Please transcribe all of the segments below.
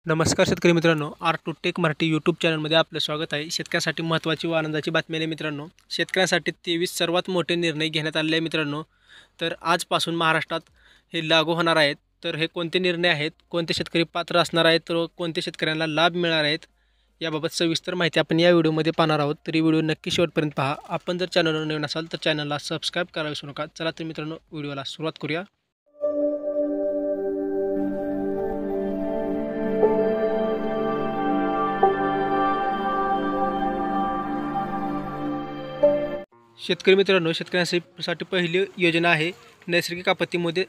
नमस्कार शेतकरी मित्रांनो, R2 टेक मराठी यूट्यूब चॅनलमध्ये आपलं स्वागत आहे। शेतकऱ्यांसाठी महत्त्वाची व आनंदाची बातमी आहे मित्रांनो। शेतकऱ्यांसाठी 23 सर्वात मोठे निर्णय घेण्यात आले आहे मित्रांनो। तर आजपासून महाराष्ट्रात हे लागू होणार आहेत। तर हे कोणते निर्णय आहेत, कोणते शेतकरी पात्र असणार आहेत, तर कोणते शेतकऱ्यांना लाभ मिळणार आहेत, याबाबत सविस्तर माहिती आपण या व्हिडिओमध्ये पाहणार आहोत। तर ही व्हिडिओ नक्की शेवटपर्यंत पहा। आपण जर चॅनलवर नवीन असाल तर चॅनलला सबस्क्राईब करायला विसरू नका। चला तर मित्रांनो, व्हिडिओला सुरुवात करूया। शेतकरी मित्रांनो, शेतकऱ्यांसाठी पहिली योजना आहे नैसर्गिक आपत्तीमध्ये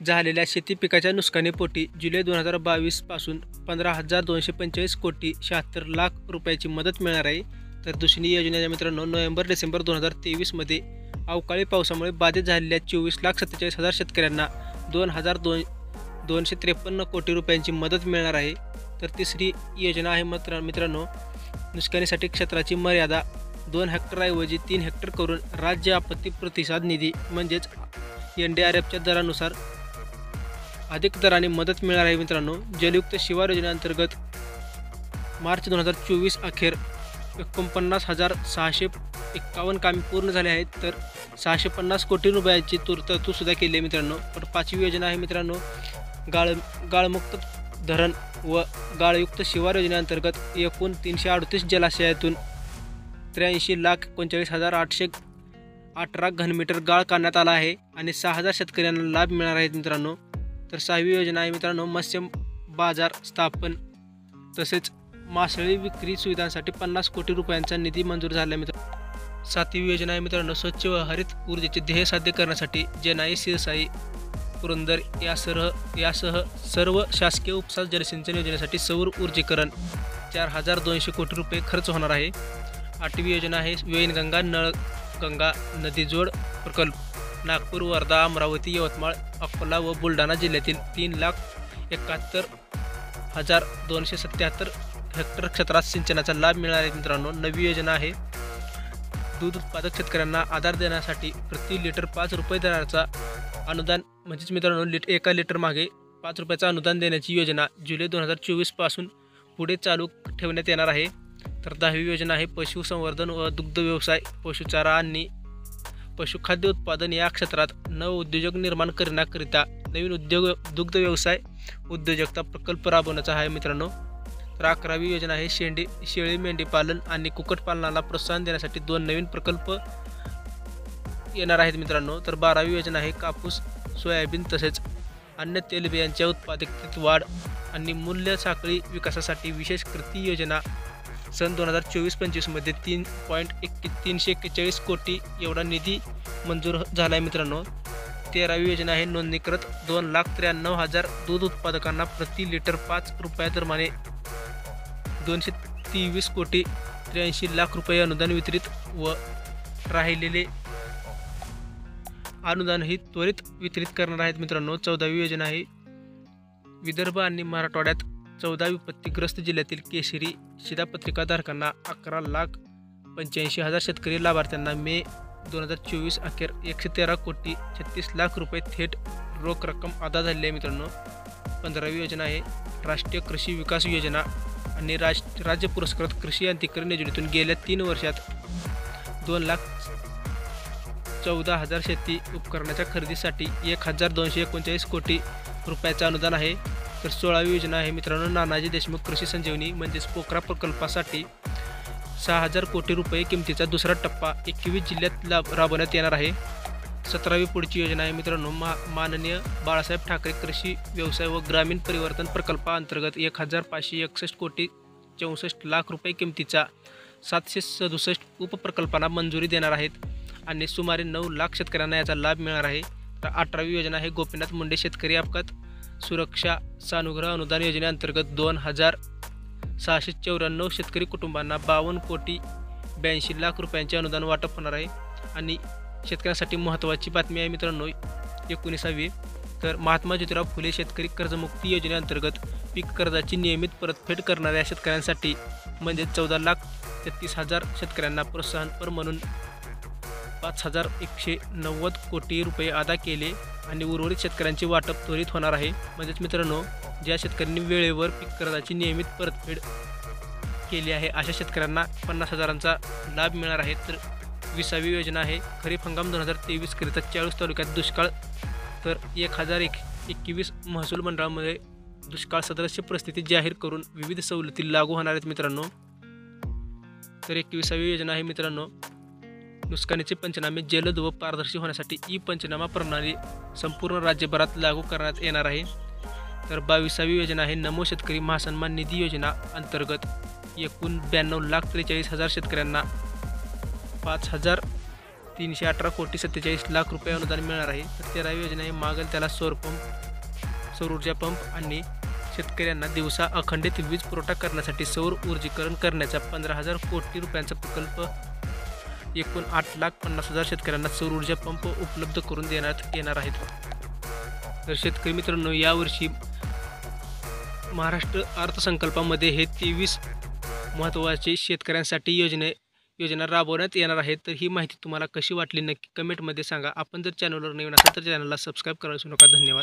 झालेल्या शेती पिकाच्या नुकसानीपोटी जुलै 2022 पासून 15,245 कोटी 76 लाख रुपयाची मदत मिळणार आहे। तर दुसरी योजना मित्रांनो, नोव्हेंबर-डिसेंबर 2023 अवकाळी पावसामुळे बाधित झालेल्या 24,47,000 शेतकऱ्यांना 2,253 कोटी रुपयांची मदत मिळणार आहे। तर तिसरी योजना आहे मित्रांनो, नुकसानीसाठी क्षेत्राची मर्यादा 2 हेक्टरऐवजी 3 हेक्टर करून राज्य आपत्ती प्रतिसाद निधी म्हणजेच NDRFच्या दरानुसार अधिक दराने मदत मिळणार आहे मित्रांनो। जलयुक्त शिवार योजनेअंतर्गत मार्च 2024 अखेर 49,651 कामे पूर्ण झाले आहेत। तर 650 कोटी रुपयाची तरतूद सुद्धा केली आहे मित्रांनो। तर पाचवी योजना आहे मित्रांनो, गाळमुक्त धरण व गाळयुक्त शिवार योजनेअंतर्गत एकूण 338 जलाशयातून 83,39,818 घनमीटर गाळ काढण्यात आला आहे आणि 6,000 शेतकऱ्यांना लाभ मिळणार आहेत मित्रांनो। तर सहावी योजना आहे मित्रांनो, मत्स्य बाजार स्थापन तसेच मासळी विक्री सुविधांसाठी 50 कोटी रुपयांचा निधी मंजूर झाला आहे मित्रांनो। सातवी योजना आहे मित्रांनो, स्वच्छ व हरित ऊर्जेचे ध्येय साध्य करण्यासाठी जेनाई, सिरसाई, पुरंदर यासह सर्व शासकीय उपसा जलसिंचन योजनेसाठी सौर ऊर्जीकरण 4,200 कोटी रुपये खर्च होणार आहे। आठवी योजना आहे वैनगंगा नळगंगा नदीजोड प्रकल्प नागपूर, वर्धा, अमरावती, यवतमाळ, अकोला व बुलढाणा जिल्ह्यातील 3,71,277 हेक्टर क्षेत्रात सिंचनाचा लाभ मिळणार आहे मित्रांनो। नवी योजना आहे दूध उत्पादक शेतकऱ्यांना आधार देण्यासाठी प्रति लिटर 5 रुपये दराचा अनुदान म्हणजेच मित्रांनो एका लिटर मागे 5 रुपयाचा अनुदान देण्याची योजना जुलै 2024 पासून पुढे चालू ठेवण्यात येणार आहे। तर 10वी योजना आहे पशुसंवर्धन व दुग्ध व्यवसाय, पशुचारा आणि पशुखाद्य उत्पादन या क्षेत्रात नवउद्योजक निर्माण करण्याकरिता नवीन दुग्ध व्यवसाय उद्योजकता प्रकल्प राबवण्याचा आहे मित्रांनो। तर 11वी योजना आहे शेळी मेंढी पालन आणि कुक्कुटपालनाला प्रोत्साहन देण्यासाठी 2 नवीन प्रकल्प येणार आहेत मित्रांनो। तर 12वी योजना आहे कापूस, सोयाबीन तसेच अन्य तेलबियांच्या उत्पादकतेत वाढ आणि मूल्य साखळी विकासासाठी विशेष कृती योजना सन 2024-25 मध्ये 3.341 कोटी एवढा निधी मंजूर झाला आहे मित्रांनो। 13वी योजना आहे नोंदणीकृत 2,93,000 दूध उत्पादकांना प्रति लिटर 5 रुपया दरम्याने 223 कोटी 83 लाख रुपये अनुदान वितरित व राहिलेले अनुदानही त्वरित वितरित करणार आहेत मित्रांनो। 14वी योजना आहे विदर्भ आणि मराठवाड्यात 14 विपत्तीग्रस्त जिल्ह्यातील केशरी शिधापत्रिकाधारकांना 11,85,000 शेतकरी लाभार्थ्यांना मे 2024 अखेर 113 कोटी 36 लाख रुपये थेट रोख रक्कम अदा झालेली आहे मित्रांनो। 15वी योजना आहे राष्ट्रीय कृषी विकास योजना आणि राज्य पुरस्कृत कृषी यांत्रिकीकरण योजनेतून गेल्या 3 वर्षात 2,14,000 शेती उपकरणाच्या खरेदीसाठी 1,239 कोटी रुपयाचं अनुदान आहे। तर 16वी योजना आहे मित्रांनो, नानाजी देशमुख कृषी संजीवनी म्हणजेच पोखरा प्रकल्पासाठी 6,000 कोटी रुपये किमतीचा दुसरा टप्पा 21 जिल्ह्यात राबवण्यात येणार आहे। 17वी पुढची योजना आहे मित्रांनो, माननीय बाळासाहेब ठाकरे कृषी व्यवसाय व ग्रामीण परिवर्तन प्रकल्पाअंतर्गत 1,561 कोटी 64 लाख रुपये किमतीचा 767 उपप्रकल्पांना मंजुरी देणार आहेत आणि सुमारे 9 लाख शेतकऱ्यांना याचा लाभ मिळणार आहे। तर 18वी योजना आहे गोपीनाथ मुंडे शेतकरी अपघात सुरक्षा सानुग्रह अनुदान योजनेअंतर्गत 2,694 शेतकरी कुटुंबांना 52 कोटी 82 लाख रुपयांचे अनुदान वाटप होणार आहे। आणि शेतकऱ्यांसाठी महत्त्वाची बातमी आहे मित्रांनो 19वी, तर महात्मा ज्योतिराव फुले शेतकरी कर्जमुक्ती योजनेअंतर्गत पीक कर्जाची नियमित परतफेड करणाऱ्या शेतकऱ्यांसाठी म्हणजे 14,33,000 शेतकऱ्यांना प्रोत्साहनपर म्हणून 5,190 कोटी रुपये अदा केले आणि उर्वरित शेतकऱ्यांचे वाटप त्वरित होणार आहे। म्हणजेच मित्रांनो ज्या शेतकऱ्यांनी वेळेवर पीक कर्जाची नियमित परतफेड केली आहे अशा शेतकऱ्यांना 50,000चा लाभ मिळणार आहे. तर 20वी योजना आहे खरीप हंगाम 2023 करिता 40 तालुक्यात दुष्काळ, तर 1021 महसूल मंडळामध्ये दुष्काळ सदृश परिस्थिती जाहीर करून विविध सवलती लागू होणार आहेत मित्रांनो. तर 21वी योजना आहे मित्रांनो, नुकसानीचे पंचनामे जलद व पारदर्शी होण्यासाठी ई पंचनामा प्रणाली संपूर्ण राज्यभरात लागू करण्यात येणार आहे. तर 22वी योजना आहे नमो शेतकरी महासन्मान निधी योजना अंतर्गत एकूण 92,43,000 शेतकऱ्यांना 5,318 कोटी 47 लाख रुपये अनुदान मिळणार आहे. तर 13वी योजना आहे मागेल त्याला सौर ऊर्जा पंप आणि शेतकऱ्यांना दिवसा अखंडित वीज पुरवठा करण्यासाठी सौर ऊर्जीकरण करण्याचा 15,000 कोटी रुपयांचा प्रकल्प एकूण 8,50,000 शेतकऱ्यांना सौर ऊर्जा पंप उपलब्ध करून देण्यात येणार आहेत. तर शेतकरी मित्रांनो, यावर्षी महाराष्ट्र अर्थसंकल्पामध्ये हे 23 महत्त्वाचे शेतकऱ्यांसाठी योजना राबवण्यात येणार आहे. तर ही माहिती तुम्हाला कशी वाटली नक्की कमेंटमध्ये सांगा. आपण जर चॅनलवर नवीन असाल तर चॅनलला सबस्क्राईब करायला विसरू नका. धन्यवाद.